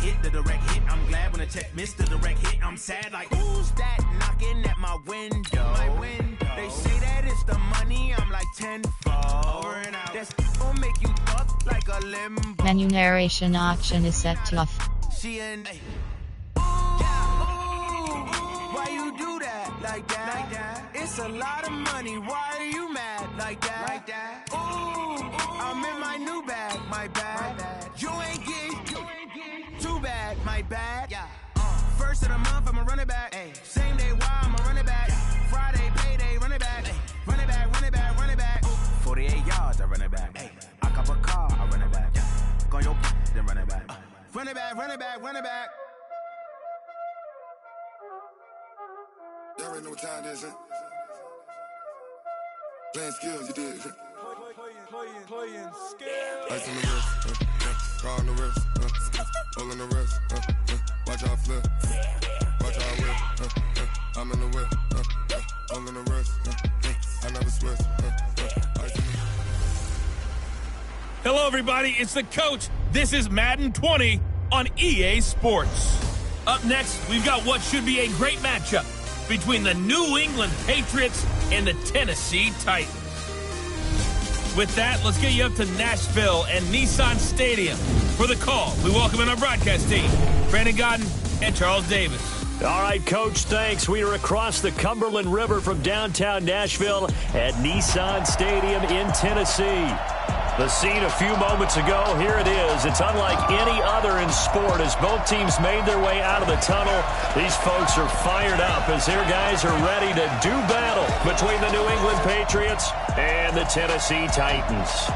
hit, the direct hit. I'm glad when a check missed the direct hit. I'm sad like, who's that knocking at my window? They say that it's the money, I'm like tenfold. Over and out. That's gonna make you fuck like a limbo. Menu narration option is set to off. She and why you do that like that? It's a lot of money. Why are you mad like that? Ooh, I'm in my new bag, my bad. You ain't getting too bad, my bad. First of the month, I'ma run it back. Same day, why I'ma run it back. Friday, payday, run it back. Run it back, run it back, run it back. 48 yards, I run it back. I cop a car, I run it back. Go on your then run it back. Run it back, run it back, run it back. Y'all already know what time it is, huh? Playing skills, you did. Playing skills. Ice on the wrist, car on the wrist, all on the wrist, watch out flip, watch out whip, I'm in the whip, all on the wrist, I never switch, ice on the Hello, everybody. It's the coach. This is Madden 20 on EA Sports. Up next, we've got what should be a great matchup between the New England Patriots and the Tennessee Titans. With that, let's get you up to Nashville and Nissan Stadium. For the call, we welcome in our broadcast team, Brandon Godden and Charles Davis. All right, Coach, thanks. We are across the Cumberland River from downtown Nashville at Nissan Stadium in Tennessee. The scene a few moments ago, here it is. It's unlike any other in sport as both teams made their way out of the tunnel. These folks are fired up as their guys are ready to do battle between the New England Patriots and the Tennessee Titans.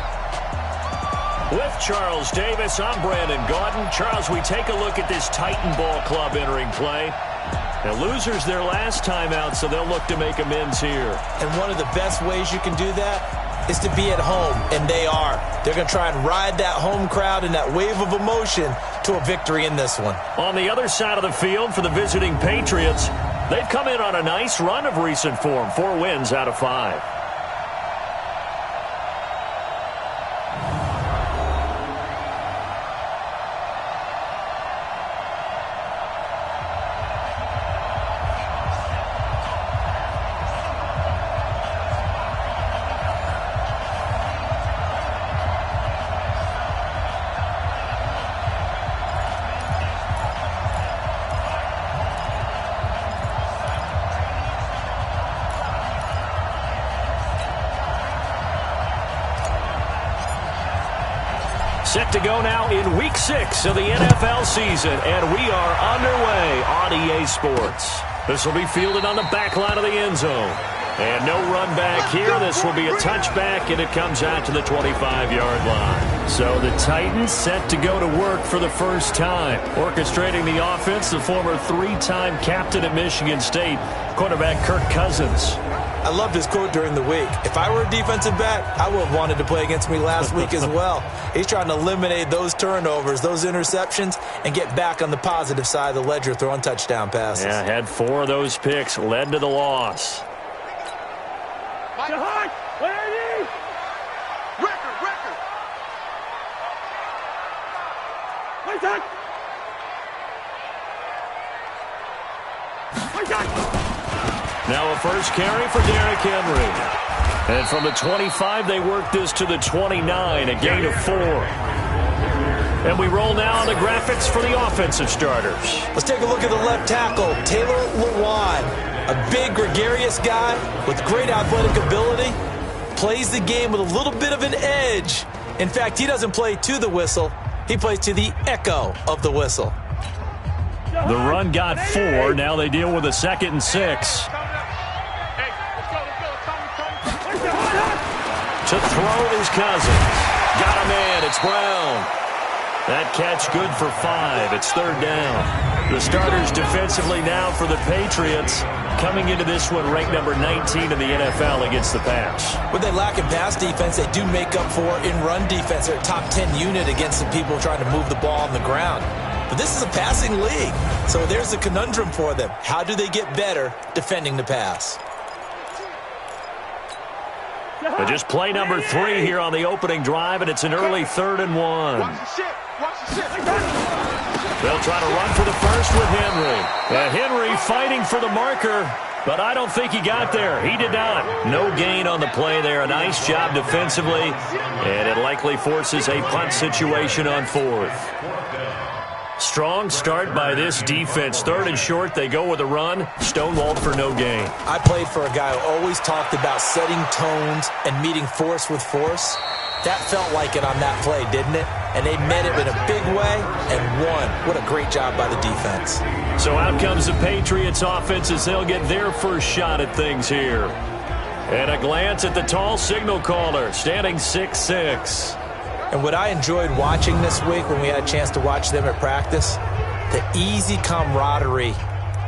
With Charles Davis, I'm Brandon Gaudin. Charles, we take a look at this Titan Ball Club entering play. Now, losers their last time out, so they'll look to make amends here. And one of the best ways you can do that is to be at home, and they are. They're going to try and ride that home crowd and that wave of emotion to a victory in this one. On the other side of the field for the visiting Patriots, they've come in on a nice run of recent form, 4 wins out of 5. Set to go now in Week 6 of the NFL season, and we are underway on EA Sports. This will be fielded on the back line of the end zone. And no run back here. This will be a touchback, and it comes out to the 25-yard line. So the Titans set to go to work for the first time. Orchestrating the offense, the former 3-time captain at Michigan State, quarterback Kirk Cousins. I loved his quote during the week. If I were a defensive back, I would have wanted to play against me last week as well. He's trying to eliminate those turnovers, those interceptions, and get back on the positive side of the ledger throwing touchdown passes. Yeah, had 4 of those picks, led to the loss. Now a first carry for Derrick Henry. And from the 25, they work this to the 29, a gain of 4. And we roll now on the graphics for the offensive starters. Let's take a look at the left tackle, Taylor Lewan. A big, gregarious guy with great athletic ability. Plays the game with a little bit of an edge. In fact, he doesn't play to the whistle. He plays to the echo of the whistle. The run got 4. Now they deal with a 2nd and 6. To throw is Cousins. Got a man. It's Brown. That catch good for 5. It's 3rd down. The starters defensively now for the Patriots. Coming into this one ranked number 19 in the NFL against the pass. When they lack in pass defense, they do make up for in run defense. They're a top 10 unit against the people trying to move the ball on the ground. But this is a passing league, so there's a conundrum for them. How do they get better defending the pass? But just play number 3 here on the opening drive, and it's an early 3rd and 1. They'll try to run for the first with Henry. And Henry fighting for the marker, but I don't think he got there. He did not. No gain on the play there. A nice job defensively, and it likely forces a punt situation on 4th. Strong start by this defense. 3rd and short, they go with a run. Stonewalled for no gain. I played for a guy who always talked about setting tones and meeting force with force. That felt like it on that play, didn't it? And they met it in a big way and won. What a great job by the defense. So out comes the Patriots offense as they'll get their first shot at things here. And a glance at the tall signal caller, standing 6'6". And what I enjoyed watching this week when we had a chance to watch them at practice, the easy camaraderie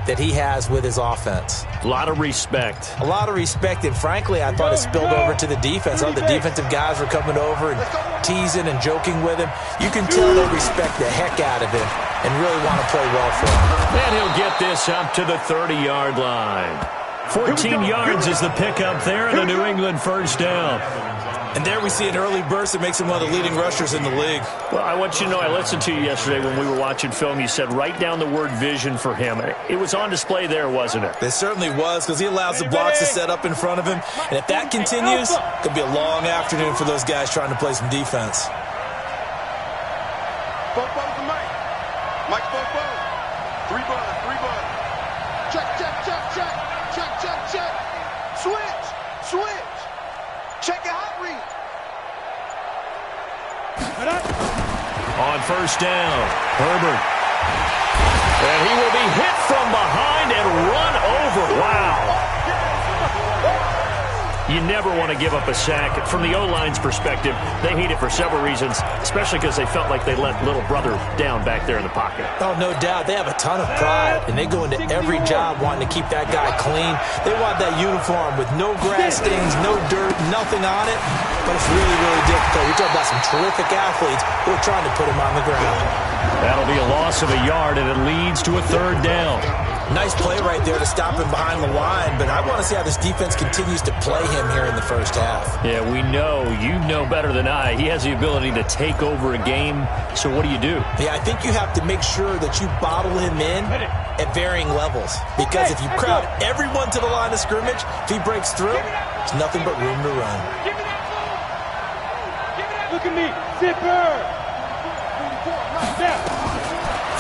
that he has with his offense. A lot of respect. A lot of respect, and frankly, I thought it spilled over to the defense. All the defensive guys were coming over and teasing and joking with him. You can tell they respect the heck out of him and really want to play well for him. And he'll get this up to the 30-yard line. 14 yards is the pickup there and a New England first down. And there we see an early burst that makes him one of the leading rushers in the league. Well, I want you to know, I listened to you yesterday when we were watching film. You said write down the word vision for him. It was on display there, wasn't it? It certainly was, because he allows the blocks to set up in front of him. And if that continues, it could be a long afternoon for those guys trying to play some defense. Mike, 3 bud. Check. Switch. Check it out, read. On first down, Herbert. And he will be hit from behind and run over. Wow. You never want to give up a sack. From the O-line's perspective, they hate it for several reasons, especially because they felt like they let little brother down back there in the pocket. Oh, no doubt. They have a ton of pride, and they go into every job wanting to keep that guy clean. They want that uniform with no grass stains, no dirt, nothing on it. But it's really, really difficult. You're talking about some terrific athletes who are trying to put him on the ground. That'll be a loss of a yard, and it leads to a 3rd down. Nice play right there to stop him behind the line, but I want to see how this defense continues to play him here in the first half. Yeah, we know. You know better than I. He has the ability to take over a game, so what do you do? Yeah, I think you have to make sure that you bottle him in at varying levels, because if you crowd everyone to the line of scrimmage, if he breaks through, there's nothing but room to run. Look at me, zipper!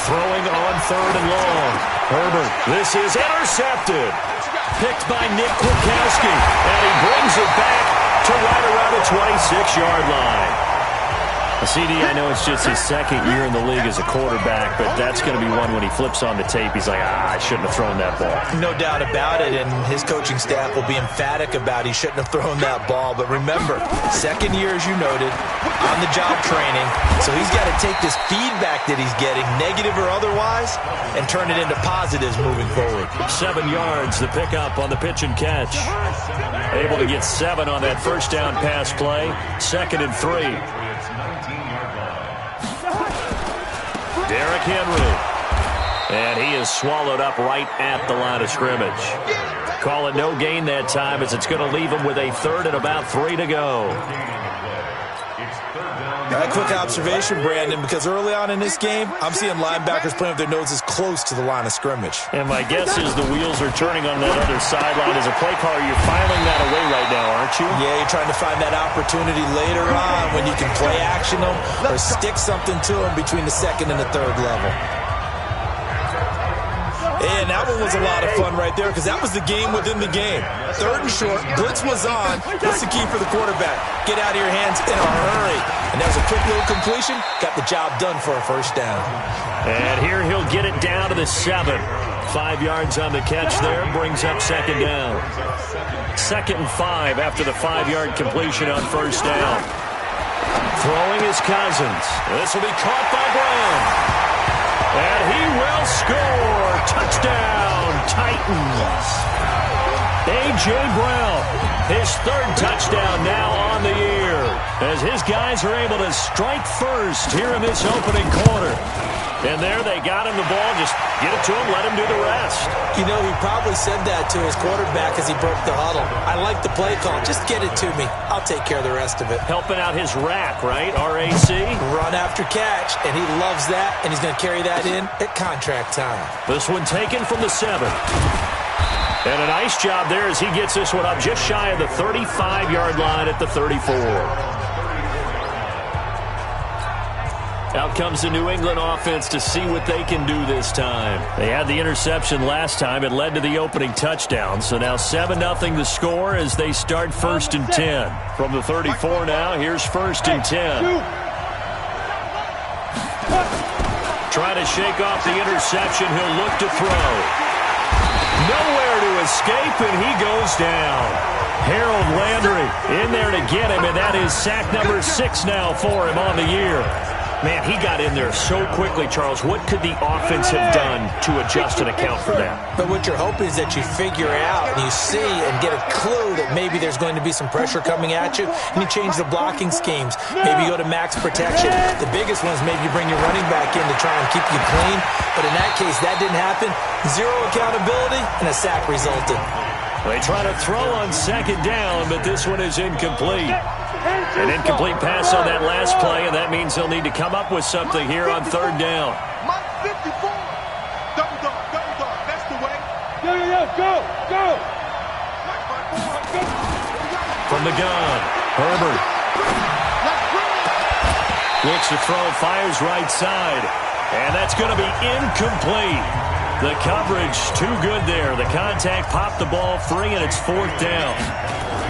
Throwing on 3rd and long. Herbert, this is intercepted. Picked by Nick Kwiatkowski, and he brings it back to right around the 26-yard line. CD, I know it's just his 2nd year in the league as a quarterback, but that's going to be one when he flips on the tape, he's like, I shouldn't have thrown that ball. No doubt about it, and his coaching staff will be emphatic about he shouldn't have thrown that ball. But remember, 2nd year, as you noted, on-the-job training, so he's got to take this feedback that he's getting, negative or otherwise, and turn it into positives moving forward. 7 yards, the pickup on the pitch and catch. Able to get 7 on that first down pass play. 2nd and 3. Derrick Henry. And he is swallowed up right at the line of scrimmage. Call it no gain that time, as it's going to leave him with a 3rd and about 3 to go. A quick observation, Brandon, because early on in this game, I'm seeing linebackers playing with their noses close to the line of scrimmage. And my guess is the wheels are turning on that other sideline. As a play caller, you're filing that away right now, aren't you? Yeah, you're trying to find that opportunity later on when you can play action them or stick something to them between the 2nd and the 3rd level. And that one was a lot of fun right there, because that was the game within the game. 3rd and short, blitz was on. What's the key for the quarterback? Get out of your hands in a hurry. And that was a quick little completion. Got the job done for a first down. And here he'll get it down to the 7. 5 yards on the catch there, brings up 2nd down. 2nd and 5 after the 5-yard completion on first down. Throwing his Cousins. This will be caught by Brown. And he will score. Touchdown, Titans. A.J. Brown, his 3rd touchdown now on the year, as his guys are able to strike first here in this opening quarter. And there they got him the ball. Just get it to him, let him do the rest. You know, he probably said that to his quarterback as he broke the huddle. I like the play call. Just get it to me. I'll take care of the rest of it. Helping out his rack, right? RAC. Run after catch, and he loves that, and he's going to carry that in at contract time. This one taken from the 7. And a nice job there as he gets this one up just shy of the 35-yard line at the 34. Out comes the New England offense to see what they can do this time. They had the interception last time. It led to the opening touchdown. So now 7-0 the score as they start 1st and 10. From the 34 now, here's 1st and 10. Trying to shake off the interception. He'll look to throw. Nowhere to escape, and he goes down. Harold Landry in there to get him, and that is sack number 6 now for him on the year. Man, he got in there so quickly, Charles. What could the offense have done to adjust and account for that? But what you're hoping is that you figure out and you see and get a clue that maybe there's going to be some pressure coming at you, and you change the blocking schemes. Maybe you go to max protection. The biggest one is maybe you bring your running back in to try and keep you clean. But in that case, that didn't happen. 0 accountability, and a sack resulted. They try to throw on 2nd down, but this one is incomplete. An incomplete pass on that last play, and that means they'll need to come up with something here on 3rd down. Mike 54. Double dog, that's the way. Go. From the gun, Herbert. Looks to throw, fires right side, and that's going to be incomplete. The coverage too good there. The contact popped the ball free, and it's 4th down.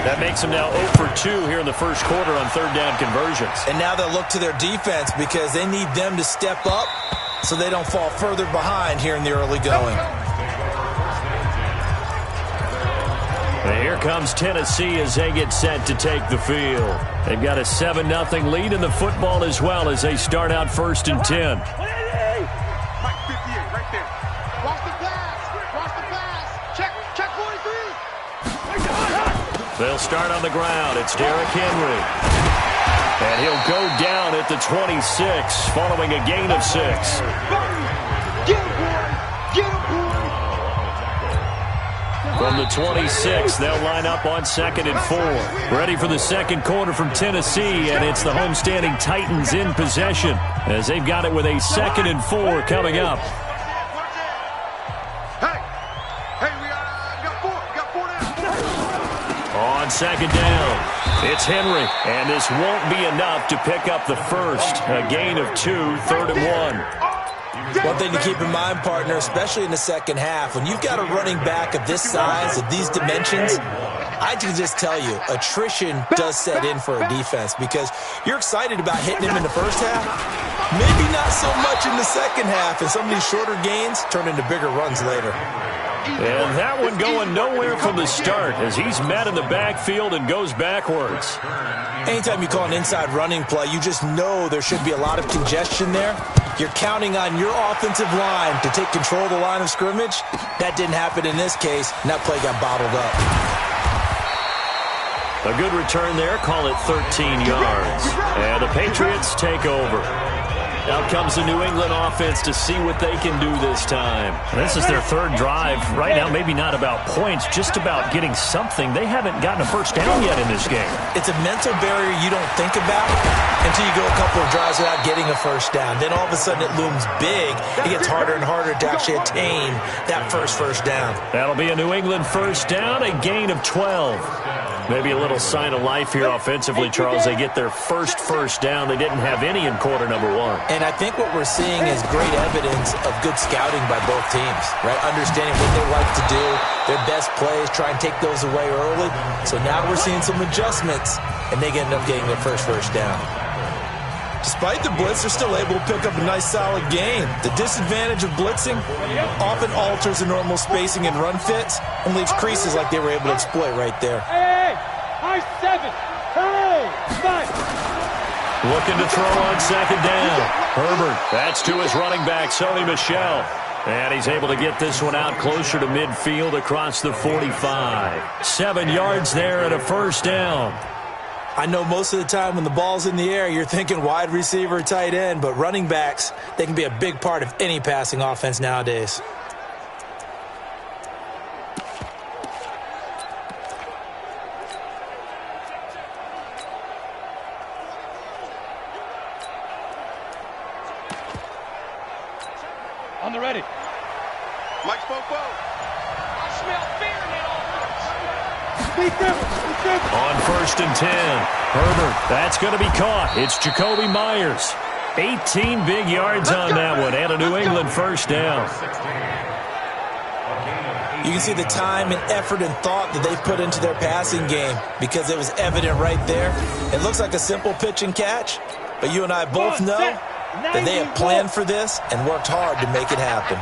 That makes them now 0 for 2 here in the first quarter on 3rd down conversions. And now they'll look to their defense because they need them to step up so they don't fall further behind here in the early going. And here comes Tennessee as they get set to take the field. They've got a 7-0 lead in the football as well as they start out 1st and 10. They'll start on the ground. It's Derrick Henry. And he'll go down at the 26 following a gain of 6. From the 26, they'll line up on 2nd and 4. Ready for the second quarter from Tennessee, and it's the homestanding Titans in possession as they've got it with a 2nd and 4 coming up. On 2nd down, it's Henry, and this won't be enough to pick up the first. A gain of 2, 3rd and 1. One thing to keep in mind, partner, especially in the second half, when you've got a running back of this size, of these dimensions, I can just tell you, attrition does set in for a defense because you're excited about hitting him in the first half. Maybe not so much in the second half, and some of these shorter gains turn into bigger runs later. And that one going nowhere from the start as he's met in the backfield and goes backwards. Anytime you call an inside running play, you just know there should be a lot of congestion there. You're counting on your offensive line to take control of the line of scrimmage. That didn't happen in this case, and that play got bottled up. A good return there, call it 13 yards. And the Patriots take over. Out comes the New England offense to see what they can do this time. This is their 3rd drive. Right now, maybe not about points, just about getting something. They haven't gotten a first down yet in this game. It's a mental barrier you don't think about until you go a couple of drives without getting a first down. Then all of a sudden it looms big. It gets harder and harder to actually attain that first down. That'll be a New England first down, a gain of 12. Maybe a little sign of life here offensively, Charles. They get their first down. They didn't have any in quarter number 1. And I think what we're seeing is great evidence of good scouting by both teams, right? Understanding what they like to do, their best plays, try and take those away early. So now we're seeing some adjustments, and they end up getting their first down. Despite the blitz, they're still able to pick up a nice, solid gain. The disadvantage of blitzing often alters the normal spacing and run fits and leaves creases like they were able to exploit right there. High 7. Hey, 5. Looking to throw on 2nd down. Herbert, that's to his running back, Sony Michel. And he's able to get this one out closer to midfield across the 45. 7 yards there and a first down. I know most of the time when the ball's in the air, you're thinking wide receiver, tight end, but running backs, they can be a big part of any passing offense nowadays. On the ready. Mike's phone. I smell fear in that offense. On 1st and 10, Herbert, that's going to be caught. It's Jacoby Myers. 18 big yards on that one, and a New England first down. You can see the time and effort and thought that they put into their passing game because it was evident right there. It looks like a simple pitch and catch, but you and I both know that they have planned for this and worked hard to make it happen.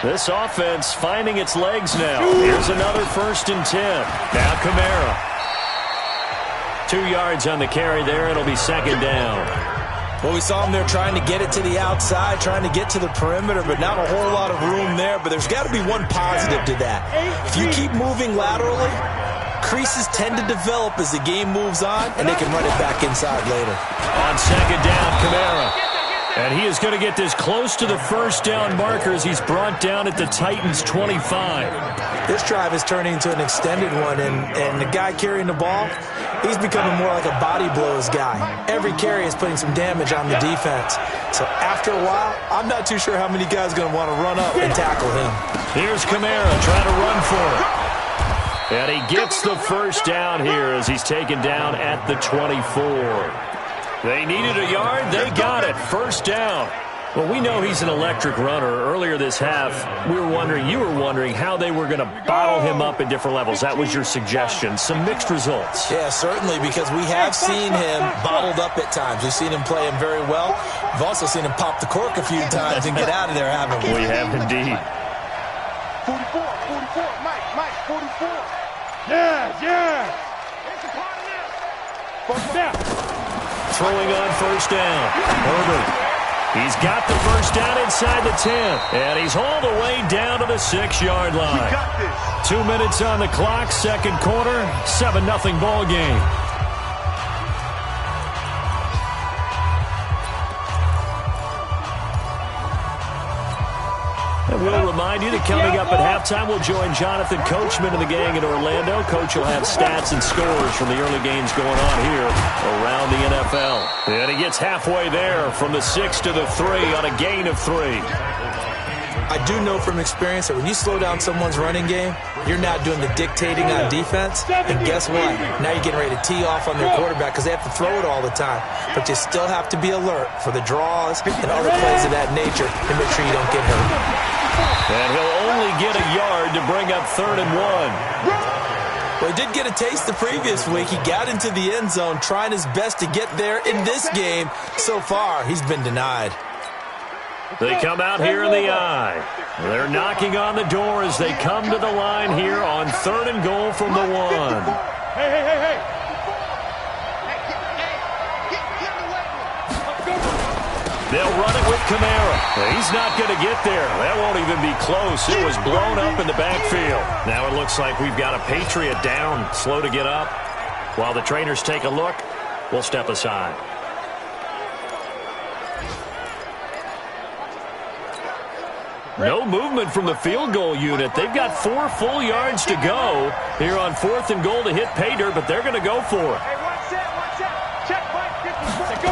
This offense finding its legs now. Here's another 1st and 10. Now Kamara. 2 yards on the carry there. It'll be 2nd down. Well, we saw them there trying to get it to the outside, trying to get to the perimeter, but not a whole lot of room there. But there's got to be one positive to that. If you keep moving laterally, creases tend to develop as the game moves on, and they can run it back inside later. On 2nd down, Kamara. And he is going to get this close to the first down marker as he's brought down at the Titans' 25. This drive is turning into an extended one, and the guy carrying the ball, he's becoming more like a body blows guy. Every carry is putting some damage on the defense. So after a while, I'm not too sure how many guys are going to want to run up and tackle him. Here's Kamara trying to run for it. And he gets the first down here as he's taken down at the 24. They needed a yard. They got it. First down. Well, we know he's an electric runner. Earlier this half, you were wondering how they were going to bottle him up at different levels. That was your suggestion. Some mixed results. Yeah, certainly, because we have seen him bottled up at times. We've seen him play him very well. We've also seen him pop the cork a few times and get out of there, haven't we? We have indeed. 44, Mike, 44. Yeah. First down. Throwing on first down. Herbert. He's got the first down inside the 10. And he's all the way down to the 6-yard line. We got this. 2 minutes on the clock, second quarter, 7-0 ball game. And we'll remind you that coming up at halftime, we'll join Jonathan Coachman and the gang in Orlando. Coach will have stats and scores from the early games going on here around the NFL. And he gets halfway there from the 6 to the 3 on a gain of 3. I do know from experience that when you slow down someone's running game, you're not doing the dictating on defense. And guess what? Now you're getting ready to tee off on their quarterback because they have to throw it all the time. But you still have to be alert for the draws and other plays of that nature to make sure you don't get hurt. And he'll only get a yard to bring up 3rd and 1. Well, he did get a taste the previous week. He got into the end zone trying his best to get there in this game. So far, he's been denied. They come out here in the eye. They're knocking on the door as they come to the line here on 3rd and goal from the 1. Hey. They'll run it with Kamara. He's not going to get there. That won't even be close. It was blown up in the backfield. Now it looks like we've got a Patriot down, slow to get up. While the trainers take a look, we'll step aside. No movement from the field goal unit. They've got 4 full yards to go here on 4th and goal to hit pay dirt, but they're going to go for it. Hey, watch that. Check, Mike. Go.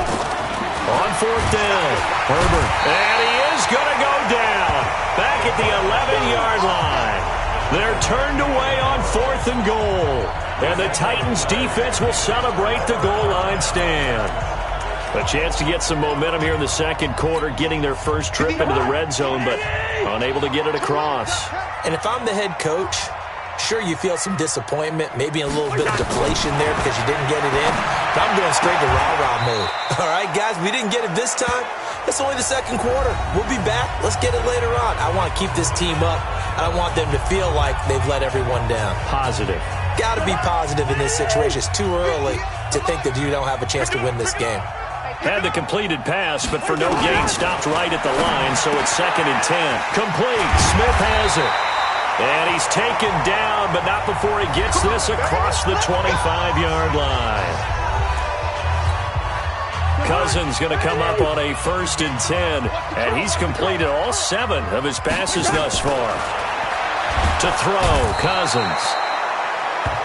On 4th down, Herbert. And he is going to go down back at the 11-yard line. They're turned away on 4th and goal. And the Titans defense will celebrate the goal line stand. A chance to get some momentum here in the second quarter, getting their first trip into the red zone, but unable to get it across. And if I'm the head coach, sure, you feel some disappointment, maybe a little bit of deflation there because you didn't get it in. But I'm going straight to rah-rah mode. All right, guys, we didn't get it this time. It's only the second quarter. We'll be back. Let's get it later on. I want to keep this team up. I don't want them to feel like they've let everyone down. Positive. Got to be positive in this situation. It's too early to think that you don't have a chance to win this game. Had the completed pass, but for no gain, stopped right at the line, so it's 2nd and 10. Complete. Smith has it. And he's taken down, but not before he gets this across the 25-yard line. Cousins going to come up on a 1st and 10, and he's completed all 7 of his passes thus far. To throw, Cousins.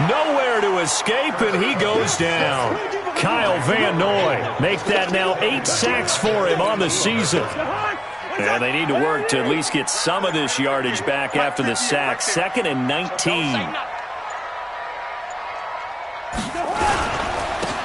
Nowhere to escape, and he goes down. Kyle Van Noy make that now 8 sacks for him on the season. And they need to work to at least get some of this yardage back after the sack. 2nd and 19.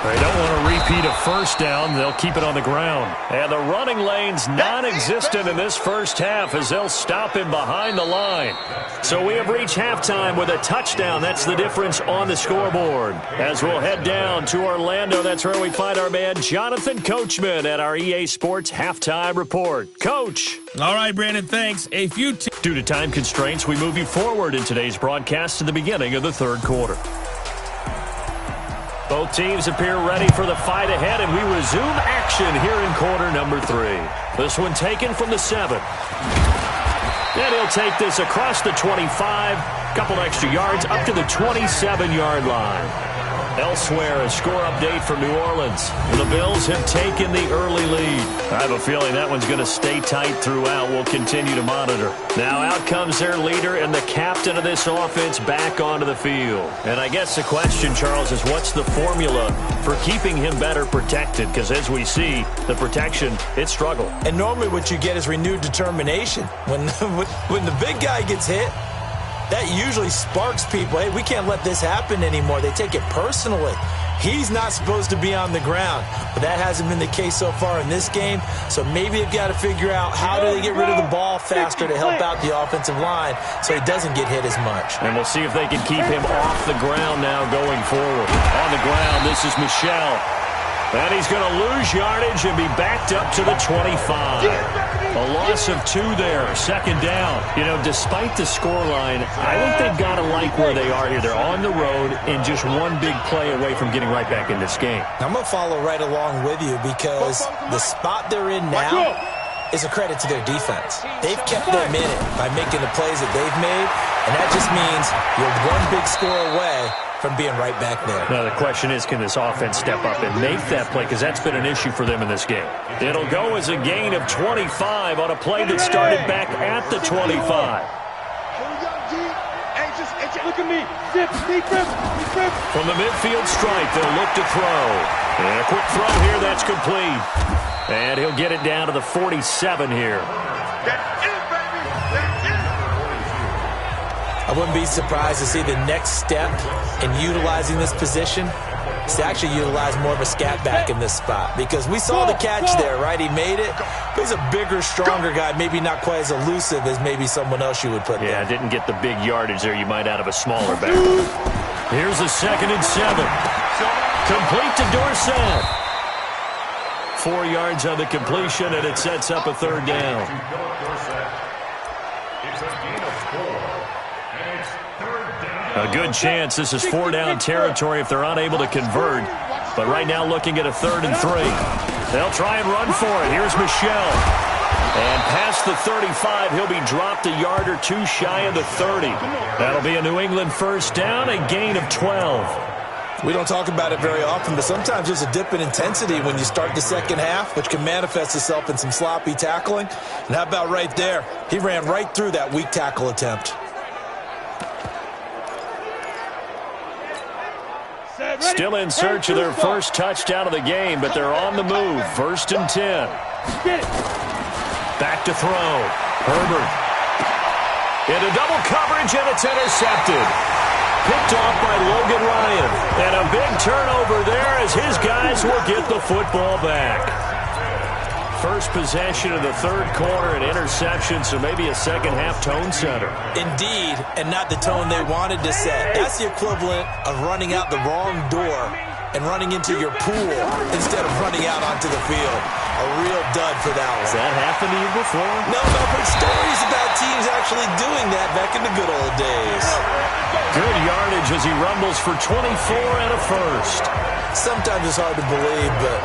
They don't want to repeat a 1st down. They'll keep it on the ground. And the running lane's non-existent in this first half as they'll stop him behind the line. So we have reached halftime with a touchdown. That's the difference on the scoreboard. As we'll head down to Orlando, that's where we find our man Jonathan Coachman at our EA Sports Halftime Report. Coach. All right, Brandon, thanks. Due to time constraints, we move you forward in today's broadcast to the beginning of the 3rd quarter. Both teams appear ready for the fight ahead, and we resume action here in quarter number 3. This one taken from the 7. And he'll take this across the 25, couple extra yards up to the 27-yard line. Elsewhere, a score update from New Orleans. The Bills have taken the early lead. I have a feeling that one's going to stay tight throughout. We'll continue to monitor. Now out comes their leader and the captain of this offense back onto the field. And I guess the question, Charles, is what's the formula for keeping him better protected? Because as we see, the protection, it struggled. And normally what you get is renewed determination. When the big guy gets hit, that usually sparks people. Hey, we can't let this happen anymore. They take it personally. He's not supposed to be on the ground, but that hasn't been the case so far in this game. So maybe they've got to figure out how do they get rid of the ball faster to help out the offensive line so he doesn't get hit as much. And we'll see if they can keep him off the ground now going forward. On the ground, this is Michel. And he's going to lose yardage and be backed up to the 25. A loss of 2 there, 2nd down. You know, despite the scoreline, I think they've got to like where they are here. They're on the road and just one big play away from getting right back in this game. I'm going to follow right along with you because the spot they're in now is a credit to their defense. They've kept them in it by making the plays that they've made, and that just means you're one big score away from being right back there. Now, the question is, can this offense step up and make that play? Because that's been an issue for them in this game. It'll go as a gain of 25 on a play that started back at the 25. Look at me. From the midfield stripe, they'll look to throw. And a quick throw here, that's complete. And he'll get it down to the 47 here. I wouldn't be surprised to see the next step in utilizing this position is to actually utilize more of a scat back in this spot. Because we saw the catch there, right? He made it. But he's a bigger, stronger guy, maybe not quite as elusive as maybe someone else you would put there. Yeah, didn't get the big yardage there you might out of a smaller back. Here's a 2nd and 7. Complete to Dorsett. 4 yards on the completion, and it sets up a 3rd down. A good chance this is 4-down territory if they're unable to convert. But right now looking at a 3rd and 3. They'll try and run for it. Here's Michel. And past the 35, he'll be dropped a yard or 2 shy of the 30. That'll be a New England 1st down, a gain of 12. We don't talk about it very often, but sometimes there's a dip in intensity when you start the 2nd half, which can manifest itself in some sloppy tackling. And how about right there? He ran right through that weak tackle attempt. Still in search of their first touchdown of the game, but they're on the move. 1st and 10. Back to throw. Herbert. Into double coverage, and it's intercepted. Picked off by Logan Ryan. And a big turnover there as his guys will get the football back. First possession of the 3rd quarter, an interception, so maybe a 2nd half tone setter. Indeed, and not the tone they wanted to set. That's the equivalent of running out the wrong door and running into your pool instead of running out onto the field. A real dud for that one. Has that happened to you before? No, but stories about teams actually doing that back in the good old days. Good yardage as he rumbles for 24 and a 1st. Sometimes it's hard to believe, but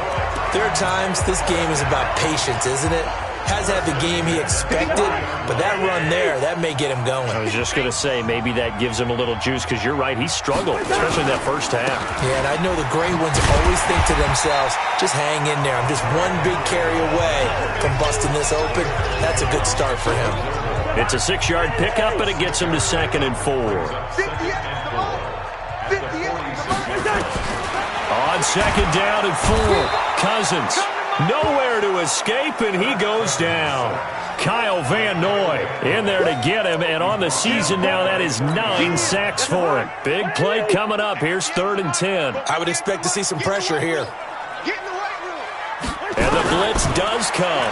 there are times this game is about patience, isn't it? Hasn't had the game he expected, but that run there, that may get him going. I was just going to say, maybe that gives him a little juice, because you're right, he struggled, especially that first half. Yeah, and I know the great ones always think to themselves, just hang in there. I'm just one big carry away from busting this open. That's a good start for him. It's a 6-yard pickup, and it gets him to 2nd and 4. On 2nd down and 4, Cousins. Nowhere to escape, and he goes down. Kyle Van Noy in there to get him, and on the season now, that is 9 sacks for him. Big play coming up. Here's 3rd and 10. I would expect to see some pressure here. And the blitz does come.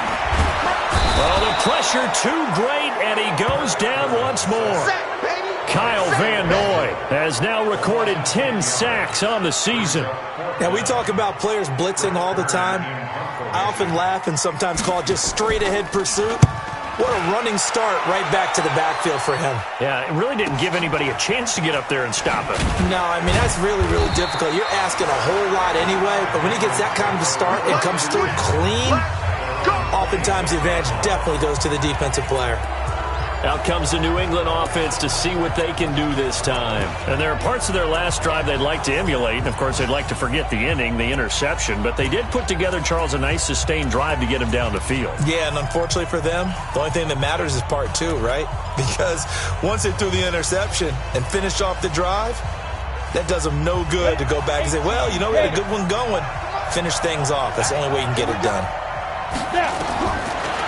Well, the pressure too great, and he goes down once more. Kyle Van Noy has now recorded 10 sacks on the season. Now, we talk about players blitzing all the time. I often laugh and sometimes call it just straight-ahead pursuit. What a running start right back to the backfield for him. Yeah, it really didn't give anybody a chance to get up there and stop it. No, I mean, that's really, really difficult. You're asking a whole lot anyway, but when he gets that kind of a start and comes through clean, oftentimes the advantage definitely goes to the defensive player. Out comes the New England offense to see what they can do this time. And there are parts of their last drive they'd like to emulate. And, of course, they'd like to forget the inning, the interception. But they did put together, Charles, a nice sustained drive to get him down the field. Yeah, and unfortunately for them, the only thing that matters is part 2, right? Because once they threw the interception and finished off the drive, that does them no good to go back and say, well, you know, we had a good one going. Finish things off. That's the only way you can get it done.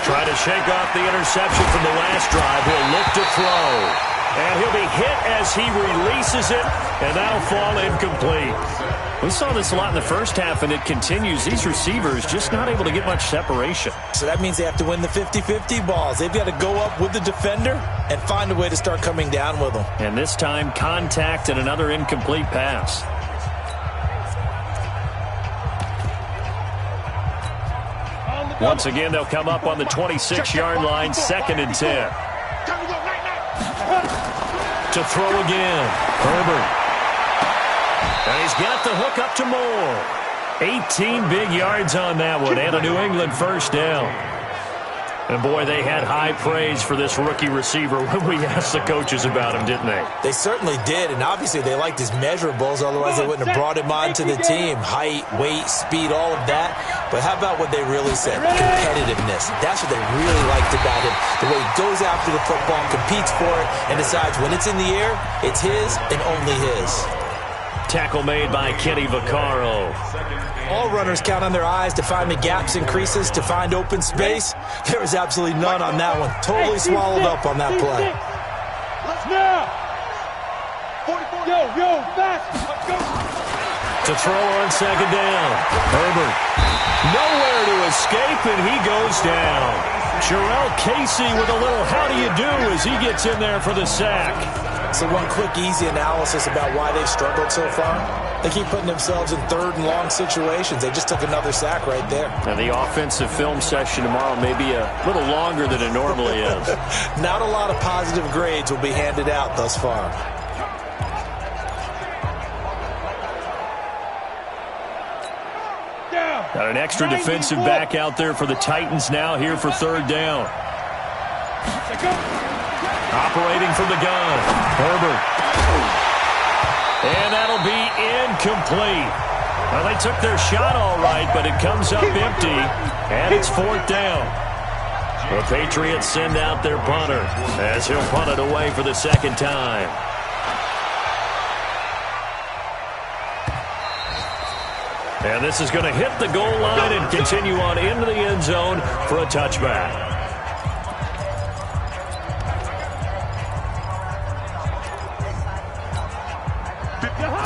Try to shake off the interception from the last drive. He'll look to throw. And he'll be hit as he releases it, and that'll fall incomplete. We saw this a lot in the first half, and it continues. These receivers just not able to get much separation. So that means they have to win the 50-50 balls. They've got to go up with the defender and find a way to start coming down with them. And this time, contact and another incomplete pass. Once again, they'll come up on the 26-yard line, 2nd and 10. To throw again, Herbert. And he's got the hook up to Moore. 18 big yards on that one, and a New England first down. And, boy, they had high praise for this rookie receiver when we asked the coaches about him, didn't they? They certainly did, and obviously they liked his measurables. Otherwise, they wouldn't have brought him onto the team. Height, weight, speed, all of that. But how about what they really said? Competitiveness. That's what they really liked about him. The way he goes after the football, competes for it, and decides when it's in the air, it's his and only his. Tackle made by Kenny Vaccaro. All runners count on their eyes to find the gaps and creases, to find open space. There was absolutely none on that one. Totally swallowed up on that play. Now! 44. Yo, fast! Let's go! To throw on 2nd down. Herbert. Nowhere to escape, and he goes down. Jarrell Casey with a little how do you do as he gets in there for the sack. So one quick, easy analysis about why they've struggled so far. They keep putting themselves in 3rd and long situations. They just took another sack right there. Now, the offensive film session tomorrow may be a little longer than it normally is. Not a lot of positive grades will be handed out thus far. Got an extra defensive back out there for the Titans now here for 3rd down. Operating from the gun, Herbert. And that'll be incomplete. Well, they took their shot all right, but it comes up empty, and it's 4th down. The Patriots send out their punter as he'll punt it away for the 2nd time. And this is going to hit the goal line and continue on into the end zone for a touchback.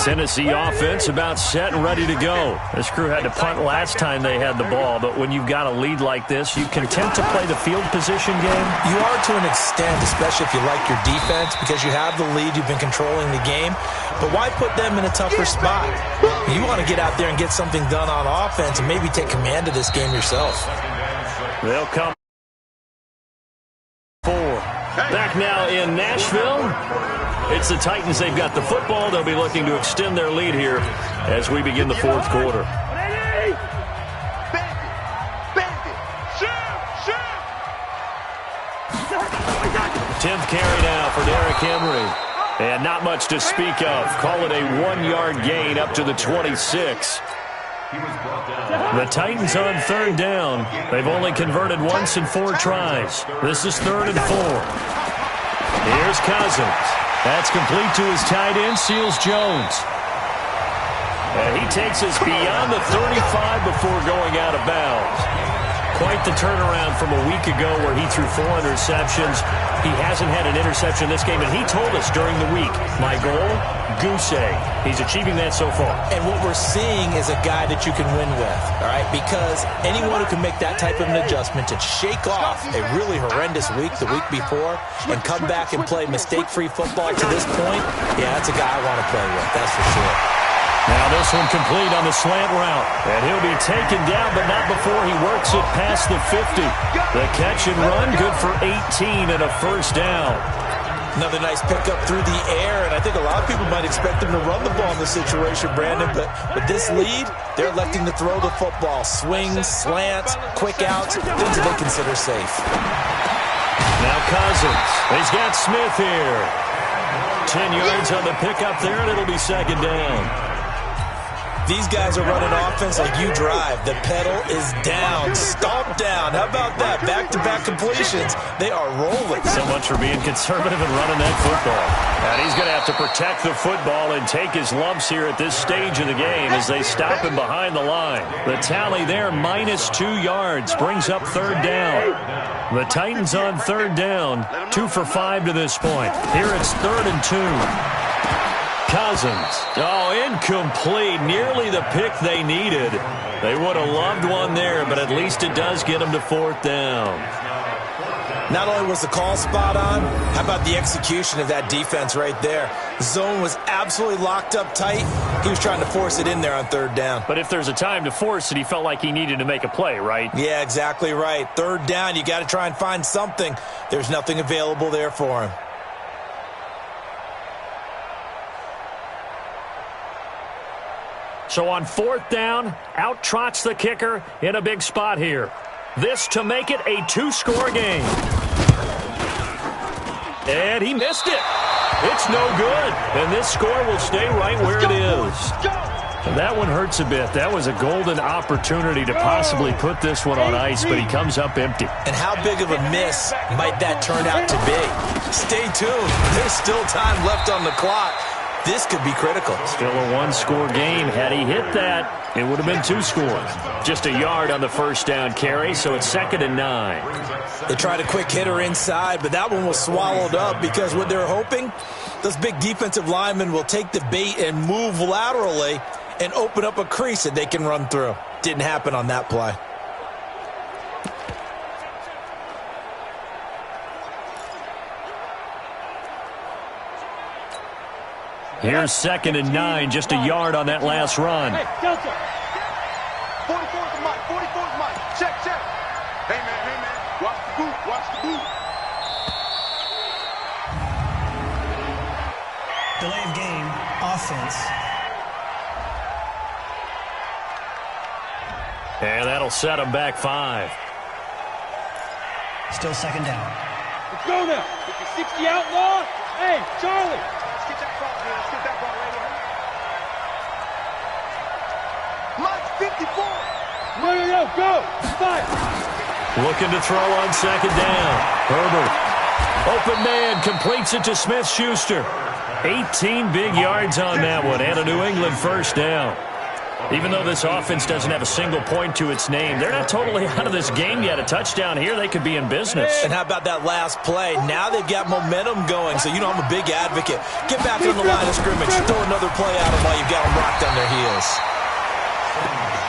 Tennessee offense about set and ready to go. This crew had to punt last time they had the ball, but when you've got a lead like this, you content to play the field position game? You are to an extent, especially if you like your defense, because you have the lead, you've been controlling the game. But why put them in a tougher spot? You want to get out there and get something done on offense and maybe take command of this game yourself. They'll come. Back now in Nashville. It's the Titans. They've got the football. They'll be looking to extend their lead here as we begin the 4th quarter. 10th carry now for Derrick Henry. And not much to speak of. Call it a 1-yard gain up to the 26. The Titans on 3rd down. They've only converted once in 4 tries. This is 3rd and 4. Here's Cousins. That's complete to his tight end, Seals Jones. And he takes us beyond the 35 before going out of bounds. Quite the turnaround from a week ago where he threw 4 interceptions. He hasn't had an interception this game, and he told us during the week, my goal, goose egg. He's achieving that so far. And what we're seeing is a guy that you can win with, all right? Because anyone who can make that type of an adjustment to shake off a really horrendous week the week before and come back and play mistake-free football to this point, yeah, that's a guy I want to play with, that's for sure. Now this one complete on the slant route. And he'll be taken down, but not before he works it past the 50. The catch and run, good for 18 and a first down. Another nice pickup through the air, and I think a lot of people might expect him to run the ball in this situation, Brandon. But with this lead, they're electing to throw the football. Swings, slants, quick outs, things that they consider safe. Now Cousins. He's got Smith here. 10 yards on the pickup there, and it'll be 2nd down. These guys are running offense like you drive. The pedal is down, stomp down. How about that? Back-to-back completions. They are rolling. So much for being conservative and running that football. And he's going to have to protect the football and take his lumps here at this stage of the game as they stop him behind the line. The tally there, -2 yards, brings up 3rd down. The Titans on 3rd down, 2 for 5 to this point. Here it's 3rd and 2. Cousins. Oh, incomplete. Nearly the pick they needed. They would have loved one there, but at least it does get them to 4th down. Not only was the call spot on, how about the execution of that defense right there? Zone was absolutely locked up tight. He was trying to force it in there on 3rd down. But if there's a time to force it, he felt like he needed to make a play, right? Yeah, exactly right. 3rd down, you got to try and find something. There's nothing available there for him. So on 4th down, out trots the kicker in a big spot here. This to make it a 2-score game. And he missed it. It's no good. And this score will stay right where it is. And that one hurts a bit. That was a golden opportunity to possibly put this one on ice, but he comes up empty. And how big of a miss might that turn out to be? Stay tuned. There's still time left on the clock. This could be critical. Still a 1-score game. Had he hit that, it would have been 2 scores. Just a yard on the 1st down carry, so it's 2nd and 9. They tried a quick hitter inside, but that one was swallowed up because what they're hoping, those big defensive linemen will take the bait and move laterally and open up a crease that they can run through. Didn't happen on that play. Here's 2nd and 9, just a yard on that last run. Hey, Delta. 44's the mic. 44's the mic. Check. Hey, man. Watch the boot. Delay of game, offense. And that'll set him back 5. Still 2nd down. Let's go now. 50-60 outlaw. Hey, Charlie. Let's get that ball, man. Let's get that ball right here. Mike, 54. No. Go. 5. Looking to throw on 2nd down. Herbert. Open man. Completes it to Smith-Schuster. 18 big yards on that one. And a New England 1st down. Even though this offense doesn't have a single point to its name, they're not totally out of this game yet. A touchdown here, they could be in business. And how about that last play? Now they've got momentum going, so you know I'm a big advocate. Get back on the line of scrimmage. Throw another play at them while you've got them rocked on their heels.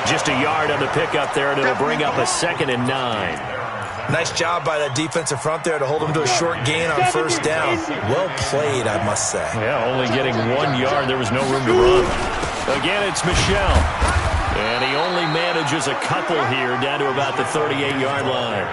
Just a yard on the pickup there, and it'll bring up a 2nd and 9. Nice job by that defensive front there to hold them to a short gain on 1st down. Well played, I must say. Yeah, only getting 1 yard. There was no room to run. Again, it's Michel. And he only manages a couple here down to about the 38-yard line.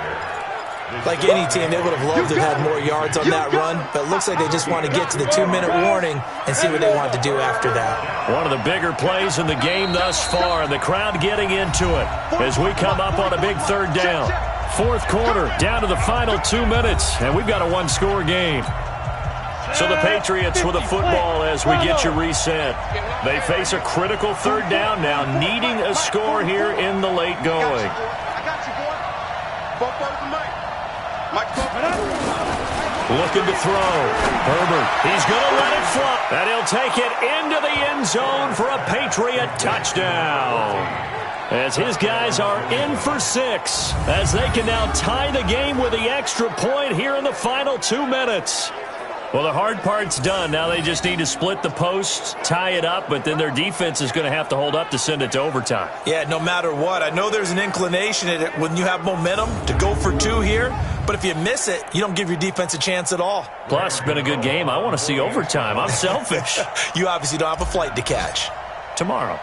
Like any team, they would have loved to have had more yards on that run, but it looks like they just want to get to the 2-minute warning and see what they want to do after that. One of the bigger plays in the game thus far, and the crowd getting into it as we come up on a big 3rd down. Fourth quarter, down to the final 2 minutes, and we've got a one-score game. So the Patriots with the football as we get you reset. They face a critical third down now, needing a score here in the late going. I got you, boy. Both birds of Mike. Looking to throw. Herbert, he's going to let it fly. And he'll take it into the end zone for a Patriot touchdown. As his guys are in for 6, as they can now tie the game with the extra point here in the final 2 minutes. Well, the hard part's done. Now they just need to split the posts, tie it up, but then their defense is going to have to hold up to send it to overtime. Yeah, no matter what. I know there's an inclination when you have momentum to go for 2 here, but if you miss it, you don't give your defense a chance at all. Plus, it's been a good game. I want to see overtime. I'm selfish. You obviously don't have a flight to catch. Tomorrow.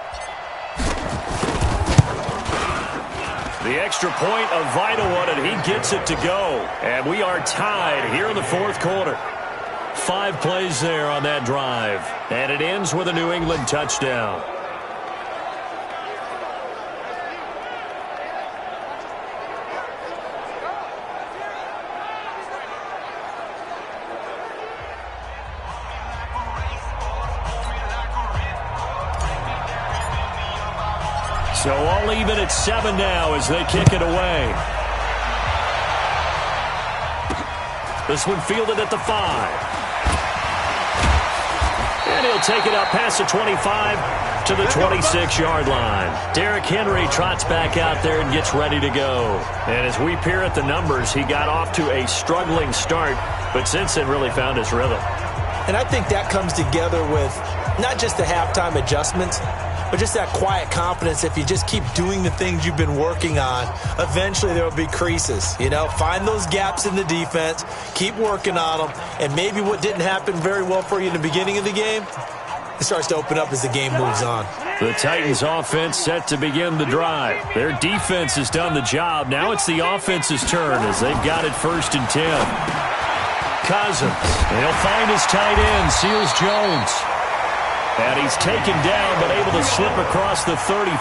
The extra point, a vital one, and he gets it to go. And we are tied here in the fourth quarter. 5 plays there on that drive. And it ends with a New England touchdown. So all even at 7 now as they kick it away. This one fielded at the 5. And he'll take it up past the 25 to the 26-yard line. Derrick Henry trots back out there and gets ready to go. And as we peer at the numbers, he got off to a struggling start, but since then really found his rhythm. And I think that comes together with not just the halftime adjustments, but just that quiet confidence. If you just keep doing the things you've been working on, eventually there will be creases. You know, find those gaps in the defense, keep working on them, and maybe what didn't happen very well for you in the beginning of the game, it starts to open up as the game moves on. The Titans offense set to begin the drive. Their defense has done the job. Now it's the offense's turn as they've got it 1st and 10. Cousins, he'll find his tight end, Seals Jones. And he's taken down, but able to slip across the 35.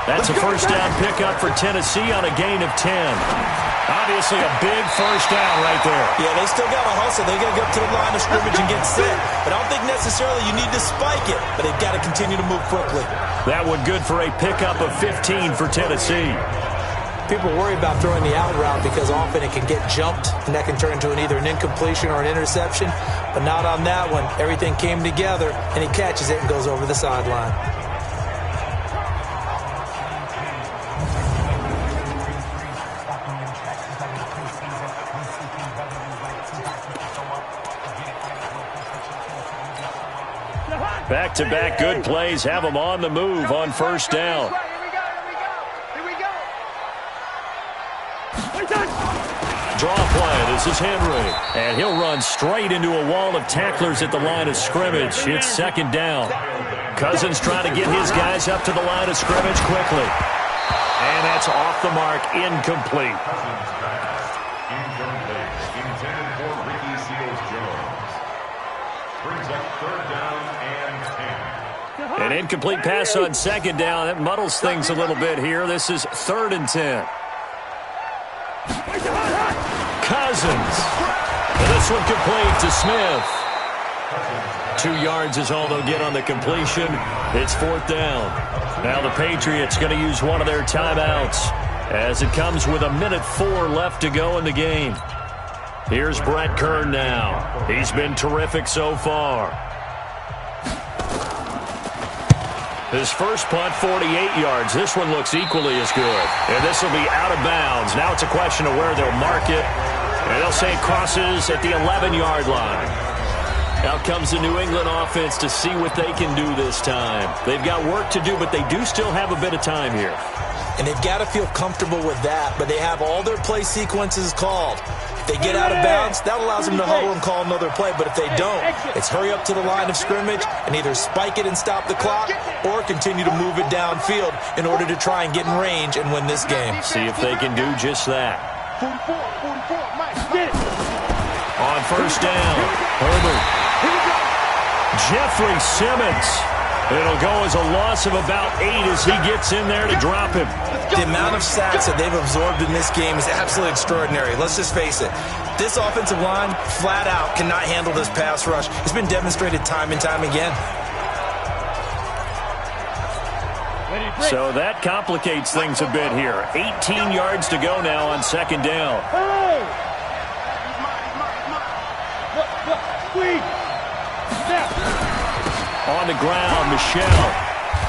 That's a first down pickup for Tennessee on a gain of 10. Obviously a big first down right there. Yeah, they still got to hustle. They got to get up to the line of scrimmage and get set. But I don't think necessarily you need to spike it, but they've got to continue to move quickly. That one good for a pickup of 15 for Tennessee. People worry about throwing the out route because often it can get jumped, and that can turn into either an incompletion or an interception. But not on that one. Everything came together, and he catches it and goes over the sideline. Back-to-back good plays have them on the move on first down. Draw play. This is Henry. And he'll run straight into a wall of tacklers at the line of scrimmage. It's 2nd down. Cousins trying to get his guys up to the line of scrimmage quickly. And that's off the mark. Incomplete. Intended for Ricky Seals-Jones. Brings up 3rd down and 10. An incomplete pass on 2nd down. That muddles things a little bit here. This is 3rd and 10. Cousins. And this one complete to Smith. 2 yards is all they'll get on the completion. It's 4th down. Now the Patriots going to use one of their timeouts as it comes with 1:04 left to go in the game. Here's Brett Kern now. He's been terrific so far. His first punt, 48 yards. This one looks equally as good. And this will be out of bounds. Now it's a question of where they'll mark it. And they'll say it crosses at the 11-yard line. Out comes the New England offense to see what they can do this time. They've got work to do, but they do still have a bit of time here. And they've got to feel comfortable with that, but they have all their play sequences called. If they get out of bounds, that allows them to huddle and call another play, but if they don't, it's hurry up to the line of scrimmage and either spike it and stop the clock or continue to move it downfield in order to try and get in range and win this game. See if they can do just that. On first down, Herbert. Jeffrey Simmons It'll go as a loss of about 8 as he gets in there to drop him. The amount of sacks that they've absorbed in this game is absolutely extraordinary. Let's just face it. This offensive line, flat out, cannot handle this pass rush. It's been demonstrated time and time again. So that complicates things a bit here. 18 yards to go now on second down. On the ground, Michelle.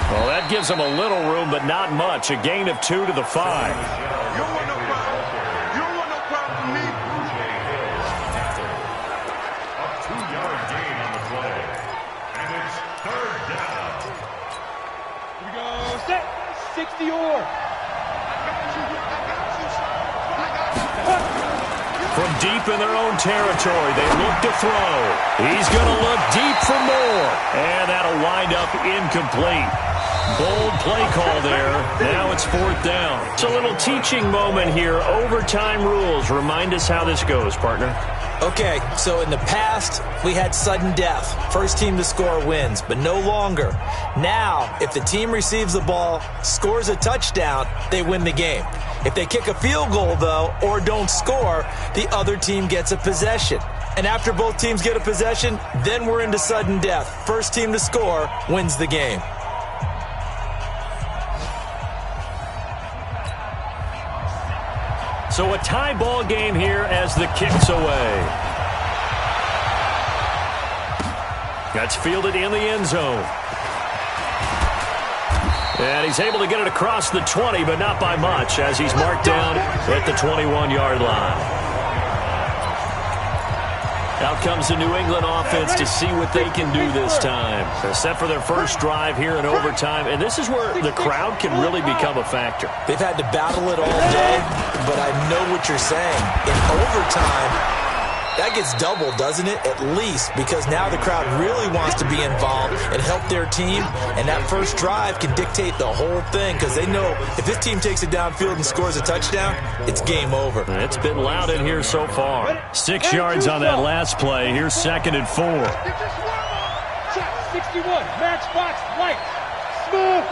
Well, that gives him a little room, but not much. A gain of 2 to the 5. You don't want no problem. You don't want no problem from me. A 2-yard gain on the play. And it's third down. Here we go. Set. 60 or. From deep in their own territory, they look to throw. He's going to look deep for more. And that'll wind up incomplete. Bold play call there. Now it's fourth down. It's a little teaching moment here. Overtime rules. Remind us how this goes, partner. Okay, so in the past, we had sudden death. First team to score wins, but no longer. Now, if the team receives the ball, scores a touchdown, they win the game. If they kick a field goal, though, or don't score, the other team gets a possession. And after both teams get a possession, then we're into sudden death. First team to score wins the game. So a tie ball game here as the kick's away. That's fielded in the end zone. And he's able to get it across the 20, but not by much, as he's marked down at the 21-yard line. Out comes the New England offense to see what they can do this time. They're set for their first drive here in overtime, and this is where the crowd can really become a factor. They've had to battle it all day, but I know what you're saying. In overtime, that gets doubled, doesn't it? At least, because now the crowd really wants to be involved and help their team, and that first drive can dictate the whole thing, because they know if this team takes it downfield and scores a touchdown, it's game over. It's been loud in here so far. 6 yards on that last play. Here's 2nd and 4. Check. 61. Matchbox right. Smooth.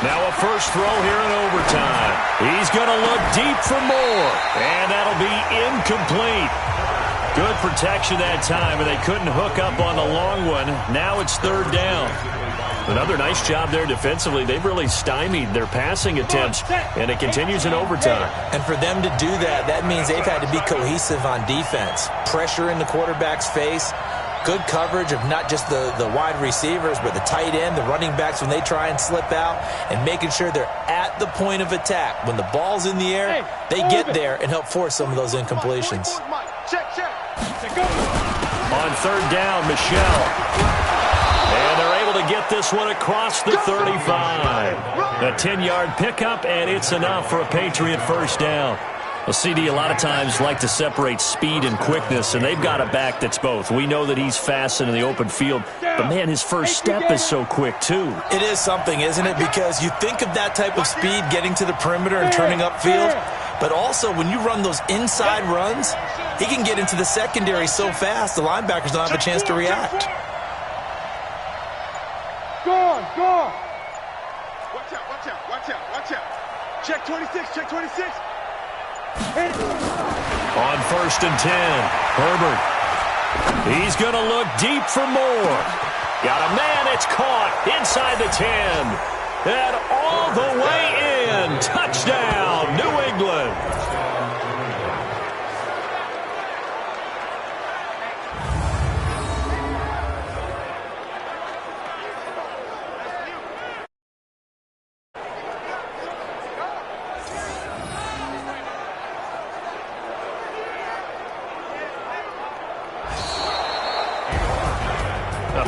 Now a first throw here in overtime. He's going to look deep for more, and that'll be incomplete. Good protection that time, and they couldn't hook up on the long one. Now it's third down. Another nice job there defensively. They've really stymied their passing attempts, and it continues in overtime. And for them to do that, that means they've had to be cohesive on defense. Pressure in the quarterback's face. Good coverage of not just the wide receivers, but the tight end, the running backs when they try and slip out, and making sure they're at the point of attack. When the ball's in the air, they get there and help force some of those incompletions. On third down, Michelle. And they're able to get this one across the 35. A 10-yard pickup, and it's enough for a Patriot first down. Well, CD a lot of times like to separate speed and quickness, and they've got a back that's both. We know that he's fast in the open field, but, man, his first step is so quick, too. It is something, isn't it? Because you think of that type of speed getting to the perimeter and turning upfield, but also when you run those inside runs, he can get into the secondary so fast the linebackers don't have a chance to react. Go on. Watch out. Check 26, check 26. On first and 10, Herbert. He's going to look deep for more. Got a man, it's caught inside the 10. And all the way in. Touchdown, New England.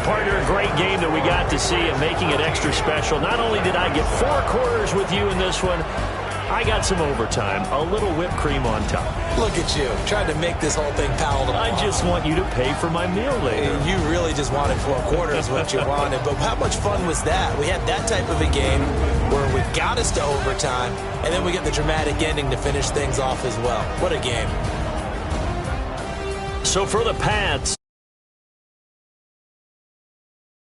Partner, a great game that we got to see and making it extra special. Not only did I get 4 quarters with you in this one, I got some overtime, a little whipped cream on top. Look at you, trying to make this whole thing palatable. I just want you to pay for my meal later. You really just wanted 4 quarters what you wanted, but how much fun was that? We had that type of a game where we got us to overtime, and then we get the dramatic ending to finish things off as well. What a game. So for the Pats,